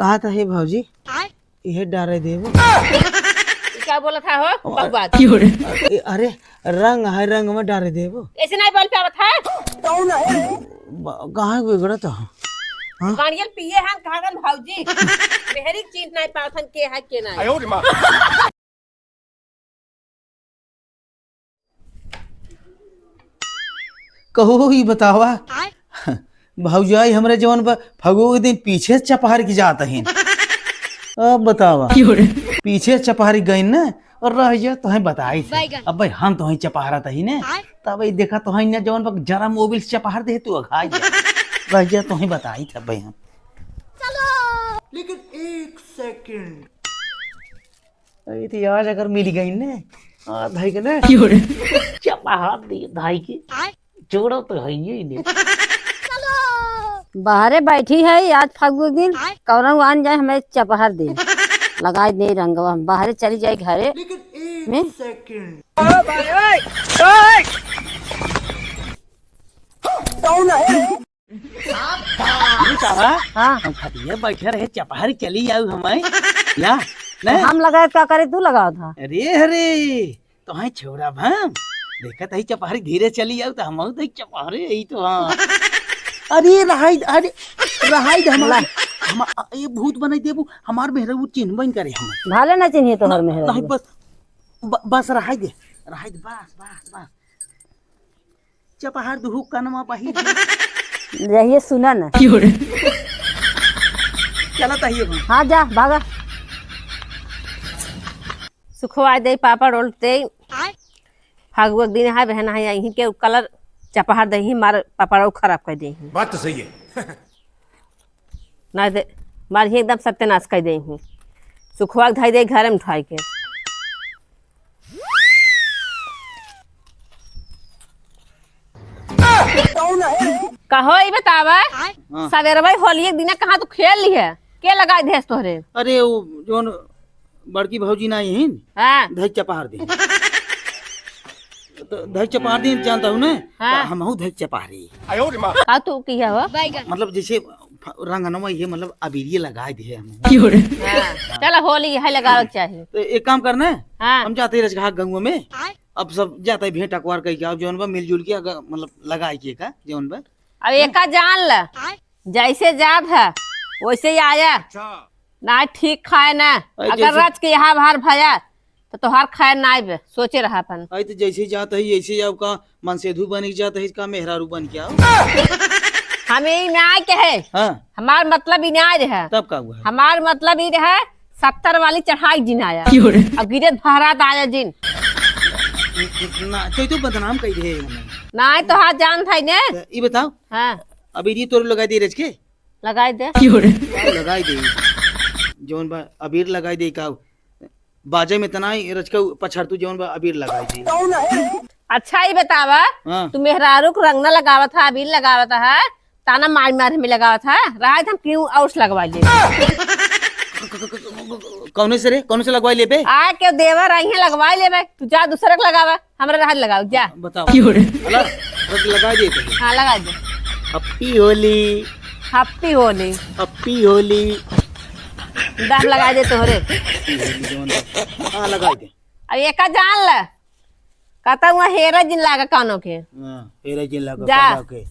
कहा था हे भाजी ये डारे देव क्या बोला था हो बकवास। अरे रंग है रंग में डारे देव ऐसे नहीं बोल पावत है। कहाँ बिगड़ा था कानियल पिए हैं कागन भौजी मेहरी चीज नहीं पावथन के है के नहीं। आयो रे मां। कहो ही बतावा भौजाई हमरे जवन फगु के दिन पीछे चपहार की जाता है। अब बतावा पीछे चपहारी गई न और रह जा तो बताई अब भाई हम तो चपहारा ही ने तब देखा तो न जवन जरा मोबिल से चपहार दे तू अघा रह जा तो बताई था भाई हम लेकिन एक सेकंड आज अगर मिल गई ने धाई के ना चपहार दी धाई की जोड़ो तो है ही नहीं। बाहरे बैठी है आज फागु दिन कौरव आन जाए हमें चपहर दे लगाए दे रंगवा हम बाहरे चली जाए घरे में। हाँ हम खटिया बैठे रहे चपहर चली जाऊ हमें या नहीं हम लगाए क्या करे तू लगाओ था। अरे अरे तो है छोड़ा भाम देखा तो चपहरी धीरे चली जाऊ तो हम तो चपहरे यही तो हाँ अरे रहाई हमारा हम ये भूत बनाई देबू हमार मेहरा वो चिन्ह बन करे हम भाले ना चिन्हिए तो हर मेहरा नहीं बस रहाई दे बस बस बस चपहर दुहु कनमा पाही रहिए सुना ना चला तहिए हाँ जा भागा सुखवा दे पापा रोलते फागुआ दिन है बहन है यहीं के कलर चपहार दही मार पापड़ खराब कर दे बात तो सही है। ना दे मार ही एकदम सत्यानाश कर दे सुखवा धाई दे घर में उठाई के कहो ये बतावा सवेरे भाई होली एक दिन कहाँ तू खेल ली है के लगाई देस तोहरे। अरे वो जोन बड़की भौजी ना यही हाँ धई चपहार दे तो धई चपहार दे जानता हूँ ना हाँ। हम हूँ धई चपहारी आयो रे मां। का तू किया हो मतलब जैसे रंगनवा ये मतलब अबीरिये लगाए दिए हम हाँ। चलो होली है लगा चाहिए तो एक काम करना है हाँ हम जाते रजगा गंगवा में अब सब जाता है भेंट अखबार कह के जौन बा मिलजुल के मतलब लगाए के का जौन बा अब एक जान ल जैसे जात है वैसे ही आया ना ठीक खाए ना अगर रच के यहाँ बाहर भया तो तोहार खाए ना आए सोचे रहा अपन आई तो जैसे जाता है ऐसे जाओ का मनसेधु बन के जाता है का मेहरारू बन के आओ हमें न्याय के है हाँ हमार मतलब ही न्याय है तब का हुआ हमार मतलब ही है 70 वाली चढ़ाई जिन आया अब गिरे भारत आया जिन ना तो बदनाम कही दे ना तो हाथ जान था ने ये बताओ हाँ अभी ये तोर लगाई दे रज के लगाई दे लगाई दे जौन बा अबीर लगाई दे का बाजे में तना रज का पछड़ तू जौन बा अबीर लगाई दे। अच्छा ही बतावा हाँ। तू मेहरारू को रंग न लगावा था अबीर लगावा था है ताना मार मार में लगावा था रात हम क्यों और लगवा ले कौन से लगवाई ले बे आ के देवर आई है लगवा ले बे तू जा दूसरे को लगावा हमरा रात लगाओ जा बताओ अला लगा दे हाँ लगा दे happy Holi happy Holi happy Holi दाम लगा दे तोहरे हाँ लगा दे अब एक जान ल कहता हुआ हेरा जिन लागा कानों के हाँ हेरा जिन लगा जा। के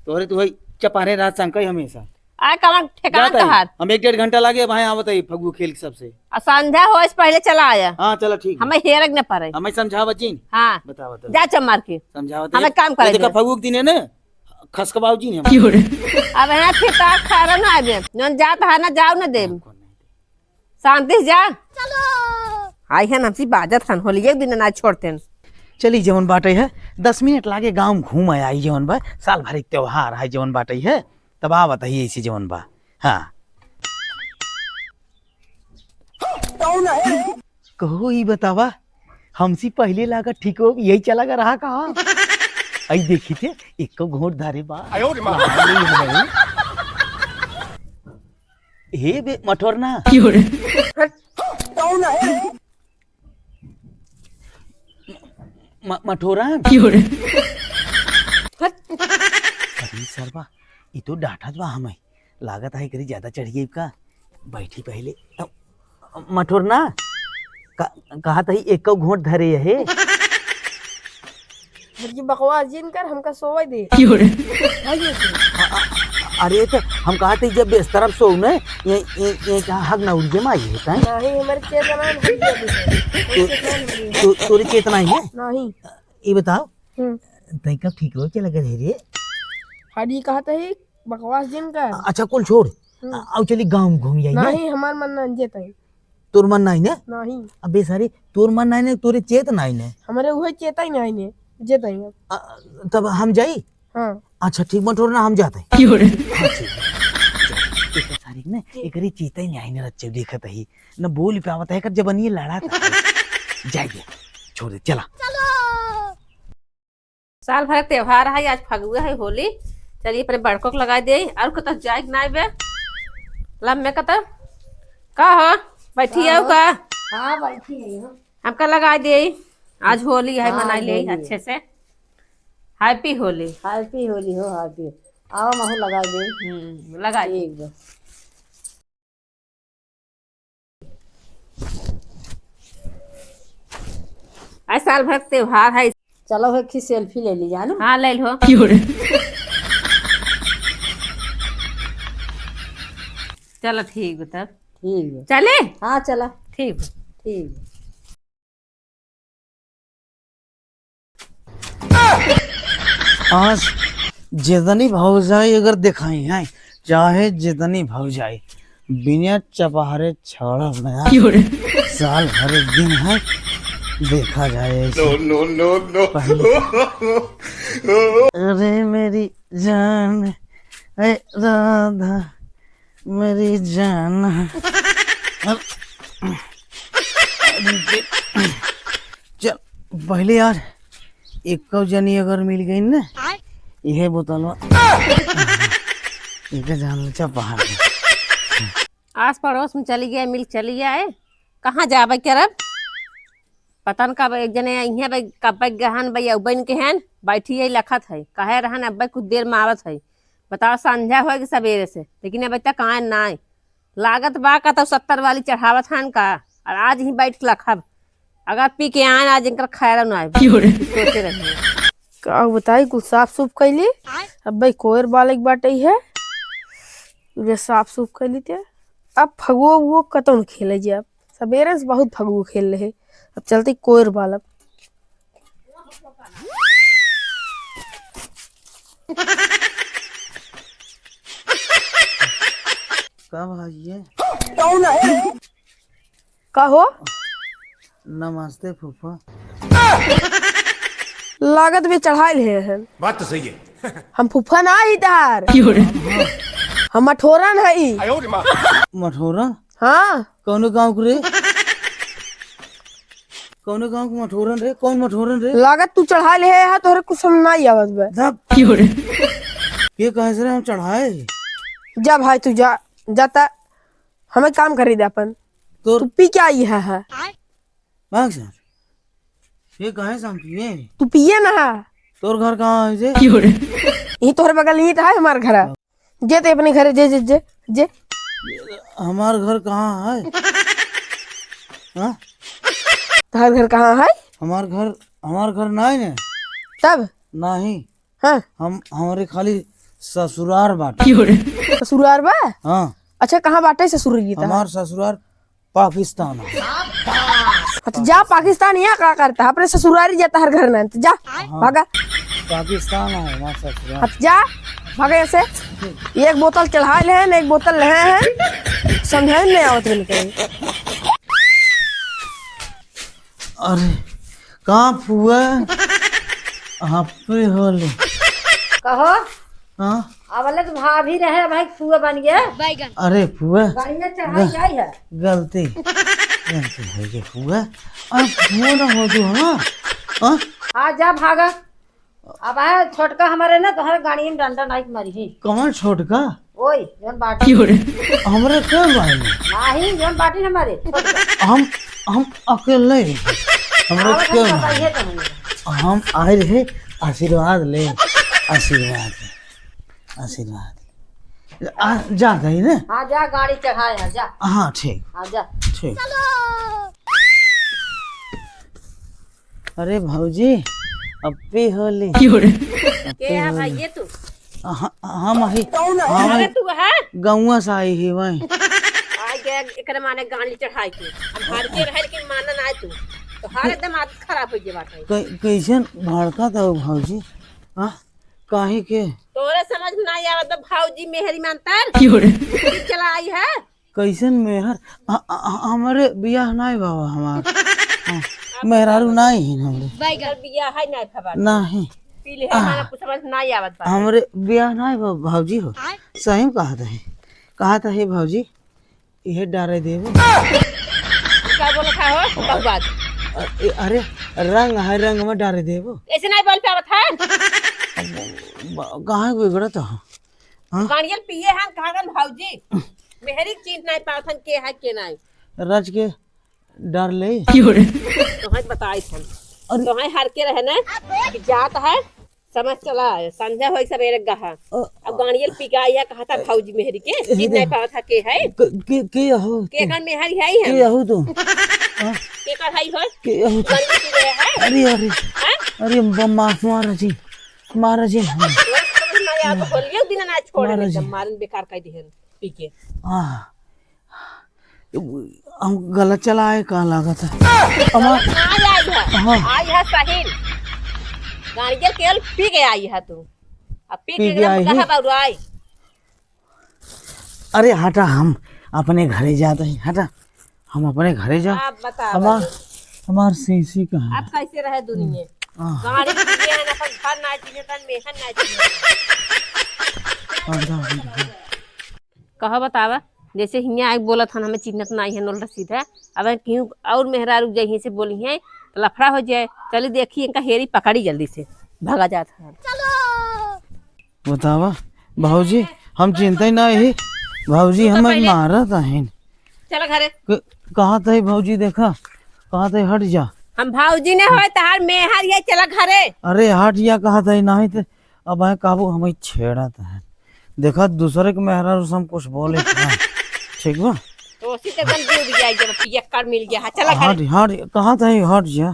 तोरे तो भाई चपारे रात संकई हमेशा आ कमर ठेकान तहार हम 1-1.5 घंटा लागे भाई आवत है फगु खेल सबसे संध्या हो इस पहले चला आया हाँ चलो ठीक हमें हेरक न पड़े हमें समझावा जी हाँ बताओ जा चमार के समझावा हमें काम करे देखा फगु के दिन है ना खसकबाऊ जी ने अब यहाँ फिर खारा ना आवे जौन जात है ना जाओ ना दे शांति से जा आई है हमसी बाजत हन होली एक दिन ना छोड़ते चली जवन बाटे है 10 मिनट लागे गांव में घूम आई जवन बा साल भर एक त्योहार है जवन बाटे है तब आ बताइए ऐसी जवन बा हाँ कहो ही बतावा हमसी पहले लागा ठीक हो यही चला गा रहा कहा आई देखी थे एक को घोट धारे बा आयो रे मां। हे बे मठोरना मठोरा अरे सरवा ये तो डांटा बा हमें लागत है करी ज्यादा चढ़ गई का बैठी पहले मठोर ना कहा था एक घोट धरे है बकवास जिन कर हमका सोवे दे। अरे तो हम कहा थे जब इस तरफ सो न ये कहा हक ना उड़ माई है नहीं हमारे चेतना तो तोरी चेतना ही है नहीं। ये बताओ तई कब ठीक हो चला गए रे हाडी कहता है बकवास जिन कर। अच्छा कुल छोड़ आओ चली गांव घूम जाइए नहीं हमार मन ना जेता है तोर मन नहीं ने नहीं। अबे सारी तोर मन नहीं ने तोरे चेत नहीं ने हमारे वही चेता ही नहीं ने जेता ही। तब हम जाई हाँ अच्छा ठीक मठोर ना हम जाते हैं सारी ने एकरी चेता ही नहीं ने रच्चे देखत ही न बोल पावत है कर जब ये लड़ा था जाइए छोड़ दे चला साल भर का त्योहार है आज फगुआ है होली चलिए पर बड़कों को लगा दे और कत जाए ना बे लम्बे कत का हो बैठी है का हाँ बैठी है हमका लगा दे आज होली है मनाई ले अच्छे से हैप्पी होली। हैप्पी होली हो हैप्पी आओ महू लगा दे लगा दे ठीक है। आज साल भर का त्योहार है चलो एक ही सेल्फी ले लीजिए ना। हाँ ले लो चलो ठीक है तब ठीक है चले हाँ चला ठीक ठीक है। आज जितनी भौजाई अगर दिखाई है चाहे जितनी भौजाई बिना चपहारे छोड़ा नया साल भर दिन है देखा जाए नो नो नो अरे मेरी जान है राधा मेरी जान चल पहले यार एक जनी अगर मिल गई ना यह बोतल जान पहाड़ आस पड़ोस में चली गया मिल चली गया कहाँ जाबे करब पता न कब एक जने यहाँ भाई कब गहन भाई अबन के हैं बैठी है लखत है कहे रहन अब कुछ देर में आवत है बताओ संध्या हो कि सवेरे से लेकिन अब तक कहाँ ना लागत बा का तो 70 वाली चढ़ावत है का और आज ही बैठ लखब अगर पी के आए आज इनका खैर ना सोचे रहे का बताई कुछ साफ सुफ कैली अब भाई कोयर बाल एक बाटे है वे साफ सुफ कैली थे अब फगुआ वो कतौन खेले जे अब सवेरे से बहुत फगुआ खेल रहे अब चलते कोयर बाल अब कब आइए का हो नमस्ते फूफा लागत भी चढ़ाई है बात तो सही है। हम फूफा ना ही तार हम मठोरन है मठोरा हाँ कौन गाँव के रे कौन गाँव के मठोरन रे कौन मठोरन रे लागत तू चढ़ा ले है तोहरे कुछ समझ नहीं आवत बे धप ये कहे से हम चढ़ाए जा भाई तू जा जाता हमें काम करे दे अपन तो तू पी क्या आई है भाग सर ये कहे से हम पिए तू पिए ना तोर घर कहाँ है जे यही तोहरे बगल यही तो है हमारे घर जे ते अपने घर जे जे जे जे हमार घर कहाँ है हाँ तुम्हारे घर कहाँ है हमार घर नहीं ने तब नहीं हाँ हम हमारे खाली ससुरार बाटे ससुराल बा हाँ अच्छा कहाँ बाटे ससुर जी हमार ससुरार पाकिस्तान है तो जा पाकिस्तान यहाँ क्या करता है अपने ससुराल ही जाता हर घर में तो जा भागा पाकिस्तान है हमार ससुरार तो जा भागा ऐसे एक बोतल चढ़ा ले हैं एक बोतल ले हैं समझे नहीं आवत कहीं अरे कहाँ फुआ हापे होले कहो हाँ अब वाले तो भाभी रहे भाई फुआ बन गया अरे फुआ गाड़ी में चढ़ाई जाई है गलती है ये फुआ अरे फुआ ना हो जो हाँ हाँ हाँ जा भागा अब आया छोटका हमारे ना तो हर गाड़ी में डंडा नाइक मारी ही कौन छोटका ओए जोन बाटी हमरे क्या भाई नहीं जोन बाटी हमारे छोटका। हम अकेले हमरे आवत क्या हम भाई बताइए तो नहीं। हम आए रहे आशीर्वाद ले आशीर्वाद जाता ही ना। हाँ जा गाड़ी चढ़ाया जा। हाँ ठीक हाँ जा। ठीक। अरे भाऊजी अप्पी होली। के है भाई ये तू? हम ही अरे तू है गौवा से आई ही वही। आ गया एकरे माने गाड़ी चढ़ाई के अब हार के रह लेकिन माना ना तू तो हार एकदम आदत खराब हो जे बाटे। कैसन भड़का था वो भाऊजी? हाँ काहे के? तोरे समझ में नहीं आवत भाऊजी मेहरी मानतर चला आई है। कैसन मेहर हमारे बियाह नहीं बाबा हमार मेहरारू नहीं है हमरे बैगल बिया है नहीं खबर नहीं पीले है माने कुछ समझ नहीं आवत बा। हमरे बियाह नहीं भाऊजी हो सही में कहा था हे भाऊजी ये डारे देबो। क्या बोला था हो बहुत बात अरे रंग है रंग में डारे देबो। ऐसे नहीं बोल पावत है कहाँ बिगड़त हो? गाड़ियल पिए हैं कहां भाऊजी मेहरी चीज नहीं पावत के है के नहीं रज के डर ले तोहर बताई हम तोहर हर के रहे ना कि जात है समझ चला संध्या होई सवेरे गहा अब गाड़ियल पिकाया कहा था भाऊजी मेहरी के चीज नहीं पावत है के है के हो के कर मेहरी है के हो तुम के कर है हो के हो गंदी पी रहे है अरे अरे अरे मारा जी नहीं आप बोलियो दिन ना छोड़े एकदम मारन बेकार कह दिहन पी के। हम गलत चलाए कहाँ लगा था आई है साहिल गाड़ियल केवल पी के आई है तू अब पी के आई कहां बाबू आई। अरे हटा हम अपने घरे जाते हैं हटा हम अपने घरे जा। आप बताओ हमार सीसी कहाँ आप कैसे रहे दुनिया गाड़ी पिए है ना पर घर ना चीने तन मेहन ना चीने कहा बतावा जैसे हिया आग बोला था हमें चिन्हत नहीं है नोल रसीद है अब क्यों और मेहरारू जही से बोली है तो लफड़ा हो जाए। चलिए देखिए इनका हेरी पकड़ी जल्दी से भागा जाता है। बतावा भाऊजी हम चिंता ही नहीं भाऊजी हमें मारा था चलो घरे कहा था भाऊजी देखा कहा था हट जा हम भाऊजी ने हो तार मेहर ये चला घरे। अरे हट जा कहा था नहीं थे अब आए काबू हमें छेड़ा था देखा दूसरे के मेहरा हम कुछ बोले ठीक बा तो उसी से गंदी हो गया जब पियक्कर मिल गया चला घरे। हट कहा था हट जा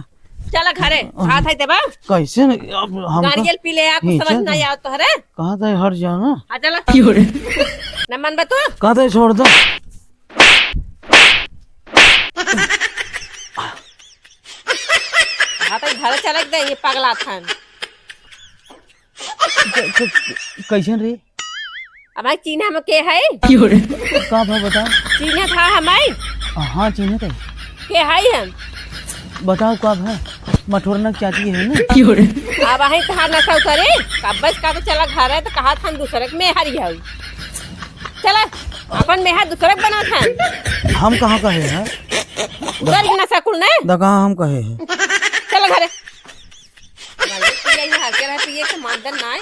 चला घरे हाथ है देबा कैसे अब हम गाड़ियल पी ले आपको समझ नहीं आवत तो हरे कहा था हट जा ना। आ चला न मन बतो कहा था छोड़ दो हां तो घर चला दे ये पगला था कैसे रे हमारे चीना में के है का भाव बता चीना था हमारे हाँ चिन्ह थे के है हम बताओ कब है मठोरना चाची है ना अब वही कहा नशा उतरे कब बस का तो चला घर है तो कहा था दूसरे में हरी है चला अपन में है दूसरे बना था हम कहाँ कहे हैं उधर नशा कुल ने दगा हम कहे हैं चला घरे पिए के मानदन ना